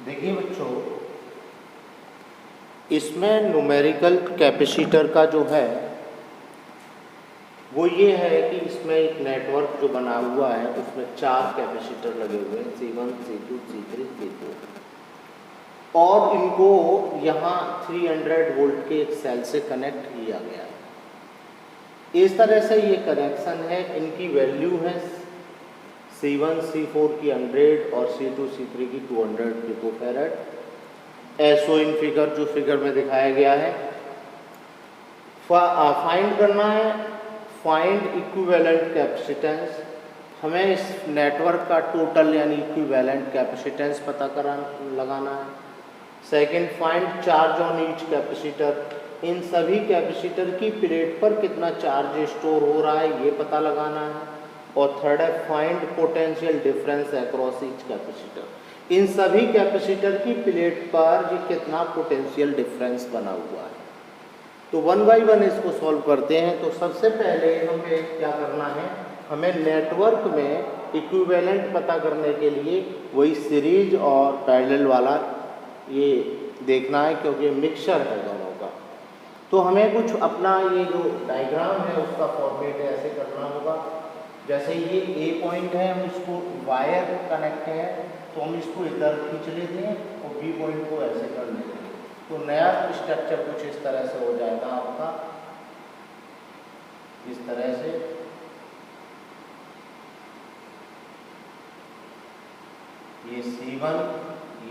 देखिए बच्चों, इसमें न्यूमेरिकल कैपेसिटर का जो है वो ये है कि इसमें एक नेटवर्क जो बना हुआ है उसमें 4 कैपेसिटर लगे हुए हैं, C1, C2, C3, C4, और इनको यहाँ 300 वोल्ट के एक सेल से कनेक्ट किया गया है। इस तरह से ये कनेक्शन है। इनकी वैल्यू है C1, C4 की 100 और C2, C3 की 200 पिकोफैरड। ऐसो इन फिगर जो फिगर में दिखाया गया है। फाइंड करना है, फाइंड इक्विवेलेंट कैपेसिटेंस। हमें इस नेटवर्क का टोटल यानी इक्विवेलेंट कैपेसिटेंस पता लगाना है। Second, find charge on each capacitor. इन सभी कैपेसिटर की प्लेट पर कितना चार्ज स्टोर हो रहा है ये पता लगाना है। और थर्ड है, find potential difference across each capacitor. इन सभी कैपेसिटर की प्लेट पर ये कितना पोटेंशियल डिफरेंस बना हुआ है। तो 1 बाय 1 इसको सॉल्व करते हैं। तो सबसे पहले हमें क्या करना है, हमें नेटवर्क में इक्विवेलेंट पता करने के लिए वही सीरीज और पैरेलल वाला ये देखना है, क्योंकि मिक्सचर है दोनों का। तो हमें कुछ अपना ये जो डायग्राम है उसका फॉर्मेट ऐसे करना होगा। जैसे ये A पॉइंट है, हम इसको वायर कनेक्ट है तो हम इसको इधर खींच लेते हैं और B पॉइंट को ऐसे कर लेते हैं। तो नया स्ट्रक्चर कुछ इस तरह से हो जाएगा आपका, इस तरह से। ये C1,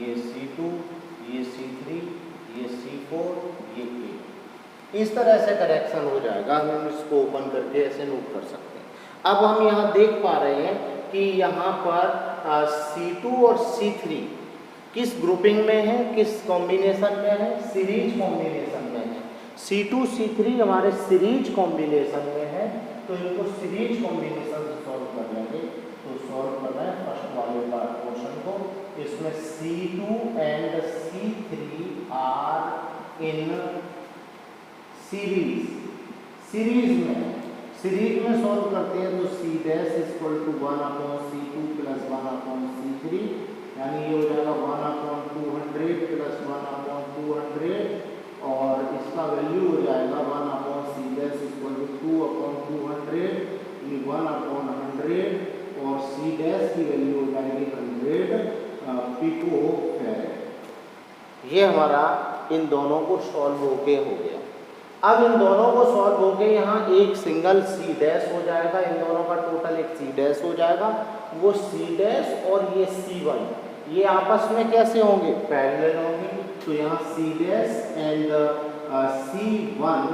ये C2, ये C3, ये C4, ये A। इस तरह से कनेक्शन हो जाएगा। हम इसको ओपन करके ऐसे नोट कर सकते हैं। अब हम यहाँ देख पा रहे हैं कि यहाँ पर C2 और C3 किस ग्रुपिंग में है, किस कॉम्बिनेशन में है, सीरीज कॉम्बिनेशन में है। C2, C3 हमारे सीरीज कॉम्बिनेशन में है, तो इनको सीरीज कॉम्बिनेशन से सॉल्व कर लेंगे। तो सॉल्व करना है फर्स्ट वाले पोर्शन को। इसमें C2 and C3 are in series, series में सॉल्व करते हैं तो C dash equal to 1/C2 plus 1/C3, यानी ये हो जाएगा 1/200 प्लस 1/200, और इसका वैल्यू हो जाएगा 1/C डैश इक्वल टू 2/200, ये 1/100, और C डैश की वैल्यू हो जाएगी 100 पिकोफैरड। ये हमारा इन दोनों को सॉल्व होके हो गया। अब इन दोनों को सॉल्व होके यहाँ एक सिंगल C डैश हो जाएगा। इन दोनों का टोटल एक C डैश हो जाएगा। वो C डैश और ये C1 ये आपस में कैसे होंगे, पैरेलल होंगे। तो यहाँ C dash and C1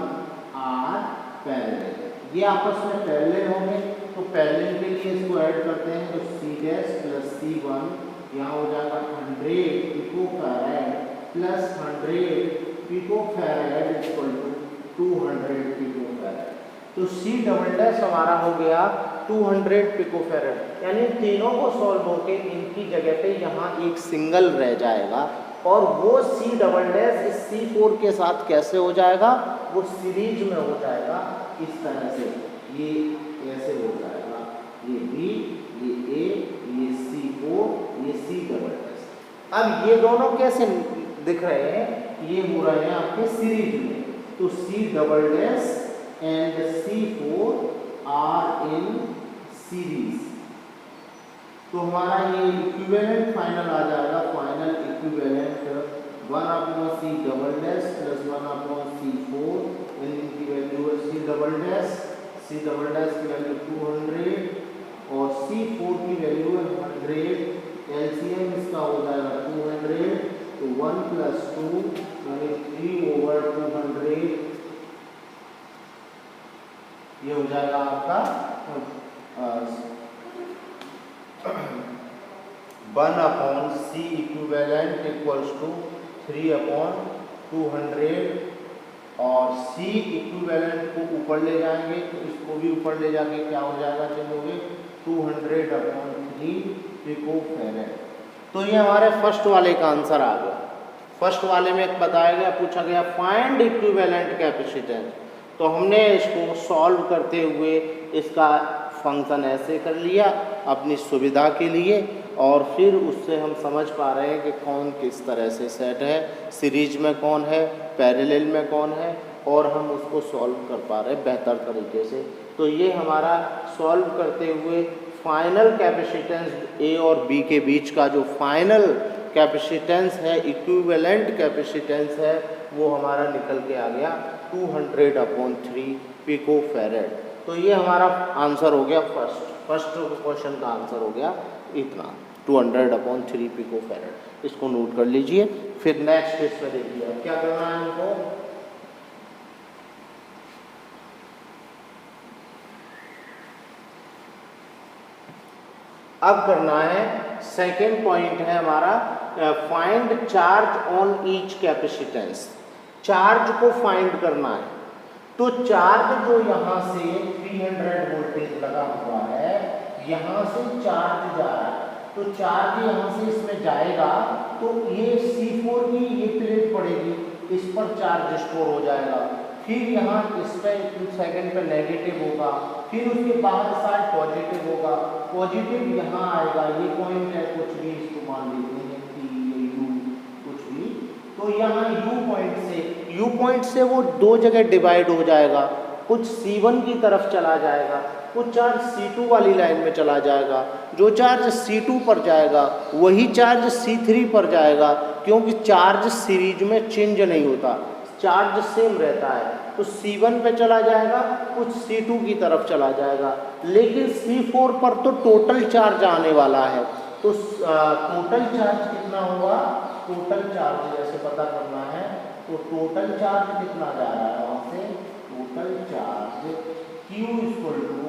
are parallel, ये आपस में पैरेलल होंगे। तो पैरेलल के लिए इसको ऐड करते हैं तो C डैश प्लस C1 यहाँ हो जाएगा 100 पिकोफैरड प्लस 100 पिकोफैरड इक्वल टू 200 पिकोफैरड। तो C डबल डैश हमारा हो गया 200 पिकोफैरड, यानी तीनों को सॉल्व होके इनकी जगह पे यहाँ एक सिंगल रह जाएगा। और वो C डबल डैश इस C4 के साथ कैसे हो जाएगा, वो सीरीज में हो जाएगा इस तरह से। ये ऐसे हो जाएगा, ये B, ये A, ये C4, ये C डबल डैश। अब ये दोनों कैसे दिख रहे हैं, ये हो रहे हैं आपके सीरीज में। तो C double dash and C4 are in series. तो हमारा ये इक्विवेलेंट फाइनल आ जाएगा। Final equivalent 1/C double dash plus 1/C4, इनकी वैल्यू है C डबल डैश की वैल्यू 200 और C4 की वैल्यू है 100। एलसीएम इसका हो जाएगा 200, तो 1 + 2 यानी 3/200, ये हो जाएगा आपका 1/C इक्विवेलेंट इक्वल्स टू 3/200। और C इक्विवेलेंट को ऊपर ले जाएंगे तो इसको भी ऊपर ले जाके क्या हो जाएगा, चलोगे 200/3 पिकोफैरड। तो ये हमारे फर्स्ट वाले का आंसर आ गया। फर्स्ट वाले में बताया गया, पूछा गया फाइंड इक्विवेलेंट कैपेसिटेंस। तो हमने इसको सॉल्व करते हुए इसका फंक्शन ऐसे कर लिया अपनी सुविधा के लिए, और फिर उससे हम समझ पा रहे हैं कि कौन किस तरह से सेट है, सीरीज में कौन है, पैरेलल में कौन है, और हम उसको सॉल्व कर पा रहे हैं बेहतर तरीके से। तो ये हमारा सॉल्व करते हुए फाइनल कैपेसिटेंस ए और बी के बीच का जो फाइनल कैपेसिटेंस है, इक्विवेलेंट कैपेसिटेंस है, वो हमारा निकल के आ गया 200/3 पिकोफैरेड। तो ये हमारा आंसर हो गया फर्स्ट क्वेश्चन का आंसर हो गया इतना 200/3 पिकोफैरेड। इसको नोट कर लीजिए। फिर नेक्स्ट इसमें देखिए क्या करना है हमको। अब करना है सेकेंड पॉइंट है हमारा find charge on each capacitance. Charge को फाइंड करना है। तो चार्ज जो यहाँ से 300 वोल्टेज लगा हुआ है, यहाँ से चार्ज जा रहा है, तो चार्ज यहाँ से इसमें जाएगा तो ये C4 की ये प्लेट पड़ेगी, इस पर चार्ज स्टोर हो जाएगा। फिर यहाँ इस पर कुछ सेकंड पे नेगेटिव होगा, फिर उसके बाहर साइड पॉजिटिव होगा, पॉजिटिव यहाँ आएगा, ये पॉइंट है, कुछ भी इसको मान लेते हैं P या U कुछ भी। तो यहाँ U पॉइंट से वो दो जगह डिवाइड हो जाएगा, कुछ C1 की तरफ चला जाएगा, कुछ चार्ज C2 वाली लाइन में चला जाएगा। जो चार्ज C2 पर जाएगा वही चार्ज C3 पर जाएगा, क्योंकि चार्ज सीरीज में चेंज नहीं होता, चार्ज सेम रहता है। तो C1 पे चला जाएगा, कुछ C2 की तरफ चला जाएगा, लेकिन C4 पर तो टोटल चार्ज आने वाला है। तो टोटल चार्ज कितना होगा, टोटल चार्ज जैसे पता करना है, तो टोटल चार्ज कितना जा रहा है वहाँ से, total charge Q equal to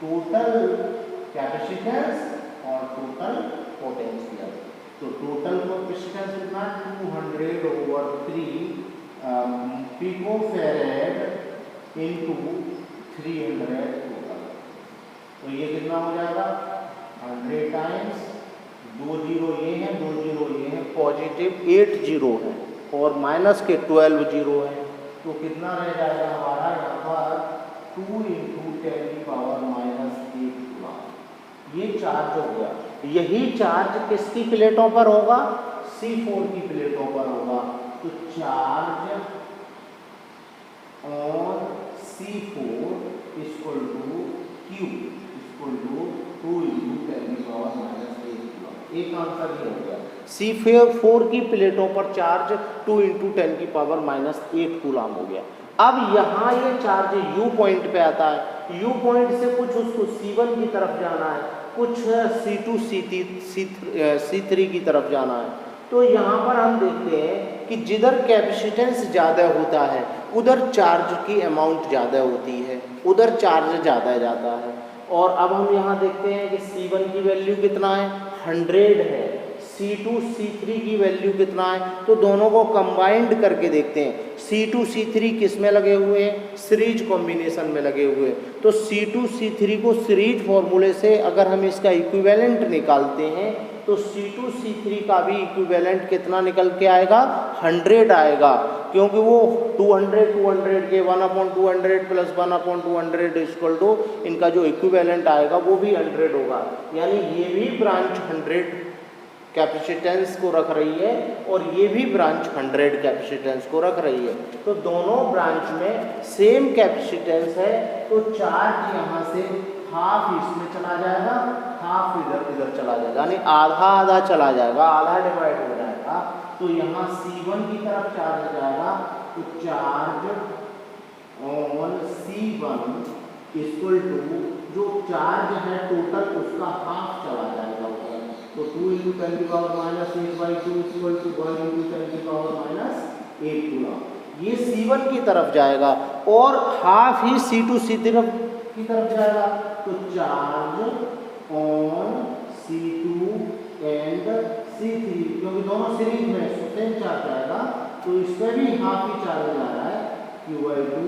total capacitance और टोटल पोटेंशियल। तो टोटल कैपेसिटेंस कितना 200/3 पिकोफैरेड इंटू 300 टोटल। तो ये कितना हो जाएगा 100 टाइम्स 2 जीरो ये हैं, 2 जीरो ये हैं, पॉजिटिव 8 जीरो है और माइनस के 12 जीरो है। तो कितना रह जाएगा हमारा यहाँ पर 2 × 10⁻⁻8 कूलम। ये चार्ज हो गया। यही चार्ज किसकी प्लेटों पर होगा, C4 की प्लेटों पर होगा। तो charge on C4 equal to Q equal to 2 × 10⁻⁻8 coulomb. एक आंसर ये हो गया। C4 की प्लेटों पर चार्ज 2 × 10⁻⁻8 कूलम हो गया। अब यहाँ ये चार्ज U पॉइंट पे आता है, U पॉइंट से कुछ उसको C1 की तरफ जाना है, कुछ C2 C3 की तरफ जाना है। तो यहाँ पर हम देखते हैं कि जिधर कैपेसिटेंस ज़्यादा होता है उधर चार्ज की अमाउंट ज़्यादा होती है, उधर चार्ज ज़्यादा जाता है। और अब हम यहाँ देखते हैं कि C1 की वैल्यू कितना है 100 है, C2 C3 की वैल्यू कितना है, तो दोनों को कंबाइंड करके देखते हैं। C2 C3 किस में लगे हुए हैं, सीरीज कॉम्बिनेशन में लगे हुए हैं। तो C2 C3 को सीरीज फॉर्मूले से अगर हम इसका इक्विवेलेंट निकालते हैं तो C2 C3 का भी इक्विवेलेंट कितना निकल के आएगा 100 आएगा, क्योंकि वो 200 के 1/200 + 1/200 इक्वल टू इनका जो इक्विवेलेंट आएगा वो भी 100 होगा। यानी ये भी ब्रांच 100 कैपेसिटेंस को रख रही है और ये भी ब्रांच 100 कैपेसिटेंस को रख रही है। तो दोनों ब्रांच में सेम कैपेसिटेंस है, तो चार्ज यहाँ से हाफ इसमें चला जाएगा, हाफ इधर चला जाएगा, यानी आधा आधा चला जाएगा, आधा डिवाइड हो जाएगा। तो यहाँ C1 की तरफ चार्ज जाएगा, तो charge on C1 equal to जो चार्ज है टोटल उसका हाफ चला जाएगा। तो 2 × 10⁻⁻8/2 इक्वल टू 1 × 10⁻⁻8 कूलम। ये C1 की तरफ जाएगा और हाफ ही C2 C3 की तरफ जाएगा। तो charge on C2 and C3, क्योंकि दोनों सीरीज में सेम चार्ज आएगा, तो इसमें भी हाफ ही चार्ज जा रहा है Q/2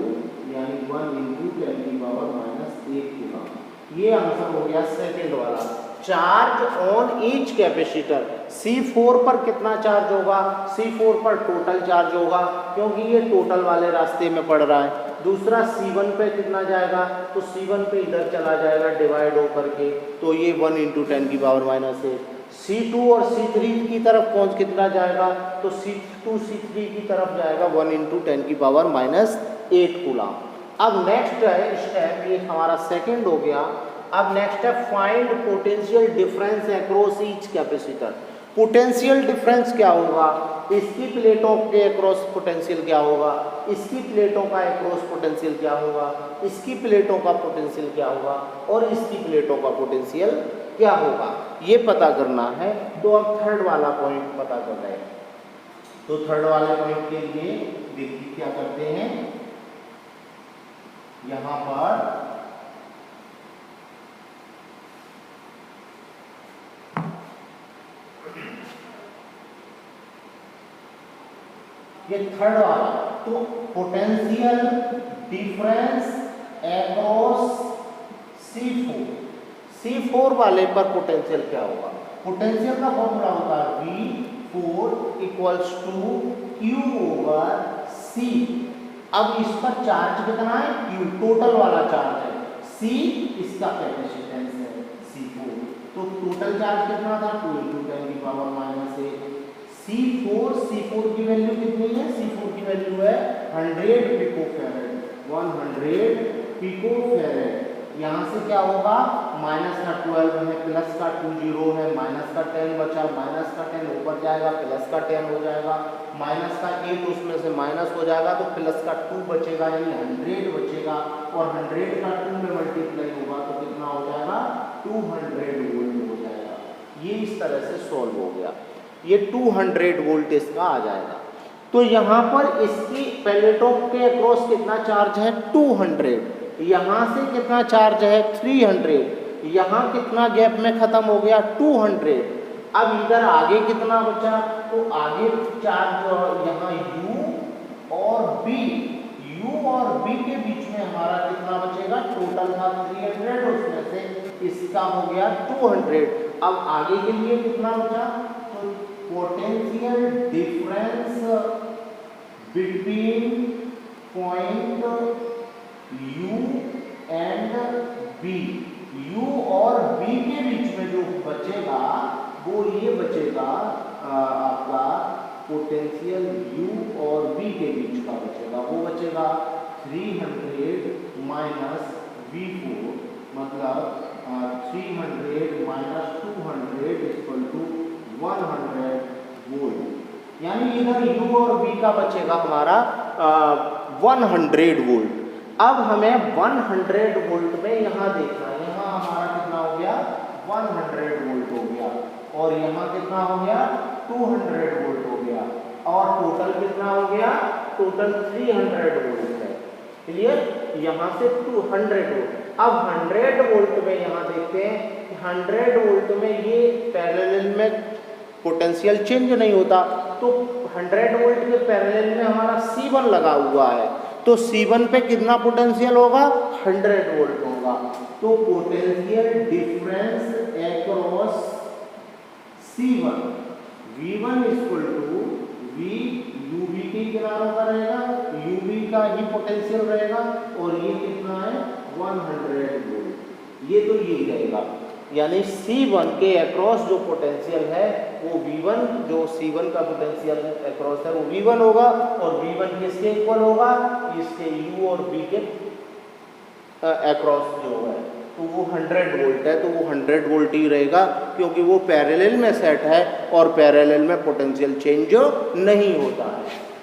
यानी 1 × 10⁻⁻8 कूलम। ये आंसर हो गया सेकंड वाला। Charge on each capacitor. C4 पर कितना चार्ज होगा, C4 पर टोटल चार्ज होगा क्योंकि ये टोटल वाले रास्ते में पड़ रहा है। दूसरा C1 पे कितना जाएगा, तो C1 पे इधर चला जाएगा डिवाइड होकर के, तो ये 1 × 10⁻⁸। C2 और C3 की तरफ कौन कितना जाएगा, तो C2 C3 की तरफ जाएगा 1 × 10⁻⁸ कूलम। अब नेक्स्ट है स्टेप, ये हमारा सेकंड हो गया। अब नेक्स्ट है find potential difference across each capacitor. Potential difference क्या होगा, इसकी प्लेटों के अक्रॉस पोटेंशियल क्या होगा, इसकी प्लेटों का अक्रॉस पोटेंशियल क्या होगा, इसकी प्लेटों का पोटेंशियल क्या होगा और इसकी प्लेटों का पोटेंशियल क्या होगा, ये पता करना है। तो अब थर्ड वाला पॉइंट पता कर रहे हैं। तो थर्ड वाले पॉइंट के लिए देखिए क्या करते हैं, यहां पर ये थर्ड वाला, तो पोटेंशियल डिफरेंस अक्रॉस C4 वाले पर पोटेंशियल क्या होगा। पोटेंशियल का फॉर्मूला होता है V4 = Q/C। अब इस पर चार्ज कितना है, Q टोटल वाला चार्ज है, C इसका कैपेसिटेंस है C4, तो टोटल चार्ज कितना था 2 × 10⁻⁸। C4 की वैल्यू कितनी है, C4 की वैल्यू है 100 पिकोफैरेड, 100 पिकोफैरेड। यहाँ से क्या होगा, माइनस का 12 है, प्लस का 2 0 है, माइनस का 10 बचा, माइनस का 10 ऊपर जाएगा, प्लस का 10 हो जाएगा, माइनस का 8 उसमें से माइनस हो जाएगा, तो प्लस का 2 बचेगा, यानी 100 बचेगा, और 100 का 2 में मल्टीप्लाई होगा तो कितना हो जाएगा 200 वोल्ट हो जाएगा। ये इस तरह से सॉल्व हो गया, ये 200 वोल्ट इसका आ जाएगा। तो यहाँ पर इसकी प्लेटों के अक्रॉस कितना चार्ज है 200, यहाँ से कितना चार्ज है 300, यहाँ कितना गैप में खत्म हो गया 200। अब इधर आगे कितना बचा, तो आगे चार्ज यहाँ U और B के बीच में हमारा कितना बचेगा, टोटल था 300, उसमें से इसका हो गया 200। अब आगे के लिए कितना बचा, तो potential difference between point U and B, U और B के बीच में जो बचेगा वो ये बचेगा आपका पोटेंशियल U और B के बीच का बचेगा, वो बचेगा 300 माइनस V4, मतलब 300 माइनस 200 = 100 वोल्ट, यानी इधर U और B का बचेगा हमारा 100 वोल्ट। अब हमें 100 वोल्ट में यहाँ देखना है, यहाँ हमारा कितना हो गया 100 वोल्ट हो गया, और यहाँ कितना हो गया 200 वोल्ट हो गया, और टोटल कितना हो गया, टोटल 300 वोल्ट है। क्लियर, यहाँ से 200 वोल्ट। अब 100 वोल्ट में यहाँ देखते हैं कि 100 वोल्ट में ये पैरेलल में पोटेंशियल चेंज नहीं होता, तो 100 वोल्ट के पैरेलल में हमारा C1 लगा हुआ है, तो C1 पे कितना पोटेंशियल होगा 100 वोल्ट होगा। तो potential difference across C1 V1 = V UV के किनारों का रहेगा, UV का ही पोटेंशियल रहेगा, और ये कितना है 100 वोल्ट, ये तो यही रहेगा। यानी C1 के अक्रॉस जो पोटेंशियल है वो V1, जो C1 का पोटेंशियल अक्रॉस है वो V1 होगा, और V1 किसके इक्वल होगा, इसके U और B के अक्रॉस जो है, तो वो 100 वोल्ट है, तो वो 100 वोल्ट ही रहेगा, क्योंकि वो पैरेलल में सेट है और पैरेलल में पोटेंशियल चेंज नहीं होता है।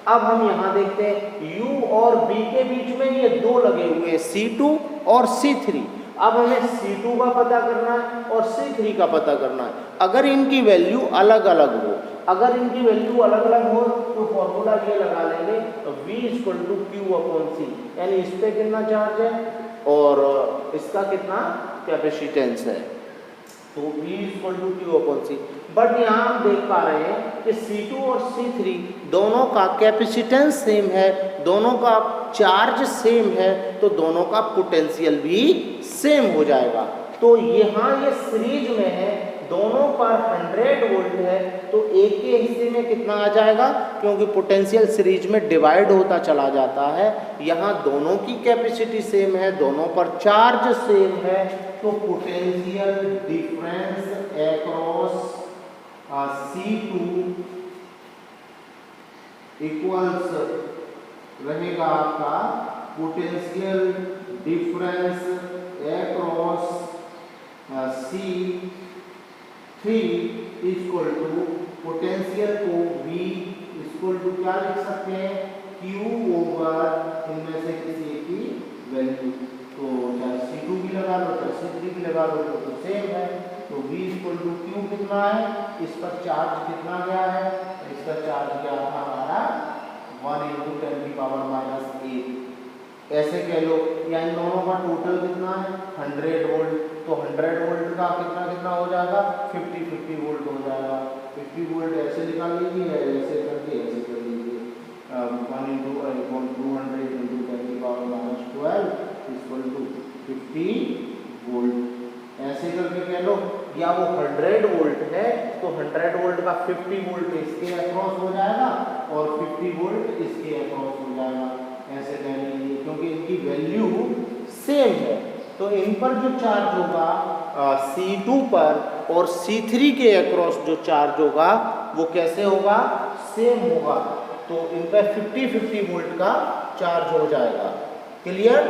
अब हम यहाँ देखते हैं U और B के बीच में ये दो लगे हुए C2 और C3। अब हमें C2 का पता करना है और C3 का पता करना है। अगर इनकी वैल्यू अलग अलग हो, अगर इनकी वैल्यू अलग अलग हो तो फॉर्मूला ये लगा लेंगे V = Q/C, यानी इस पे कितना चार्ज है और इसका कितना कैपेसिटेंस है, तो V = Q/C। बट यहाँ हम देख पा रहे हैं कि C2 और C3 दोनों का कैपेसिटेंस सेम है, दोनों का चार्ज सेम है, तो दोनों का पोटेंशियल भी सेम हो जाएगा। तो यहाँ ये सीरीज में है, दोनों पर 100 वोल्ट है, तो एक के हिस्से में कितना आ जाएगा, क्योंकि पोटेंशियल सीरीज में डिवाइड होता चला जाता है। यहाँ दोनों की कैपेसिटी सेम है, दोनों पर चार्ज सेम है, तो potential difference across C2 equals रहेगा आपका potential difference across C3 equal to potential को V इक्वल टू क्या लिख सकते हैं, Q ओवर इनमें से किसी एक की वैल्यू, तो चाहे C2 भी लगा लो चाहे C3 भी लगा लो तो सेम है। तो V इक्वल टू Q कितना है, इस पर चार्ज कितना गया है, तो इसका चार्ज गया था हमारा 1 × 10⁻⁸ ऐसे कह लो, या इन दोनों का टोटल कितना है 100 वोल्ट, तो 100 वोल्ट का कितना कितना हो जाएगा 50 वोल्ट हो जाएगा। 50 वोल्ट ऐसे निकाल लीजिए, ऐसे करके ऐसे कर लीजिए, 1 × 200 × 10⁻12 इक्वल टू 50 वोल्ट ऐसे करके कह लो। या वो 100 वोल्ट है तो 100 वोल्ट का 50 वोल्ट इसके अक्रॉस हो जाएगा और 50 वोल्ट इसके अक्रॉस हो जाएगा, ऐसे कह लीजिए, क्योंकि इनकी वैल्यू सेम है। तो इन पर जो चार्ज होगा C2 पर और C3 के अक्रॉस जो चार्ज होगा वो कैसे होगा, सेम होगा, तो इन पर 50 वोल्ट का चार्ज हो जाएगा। क्लियर।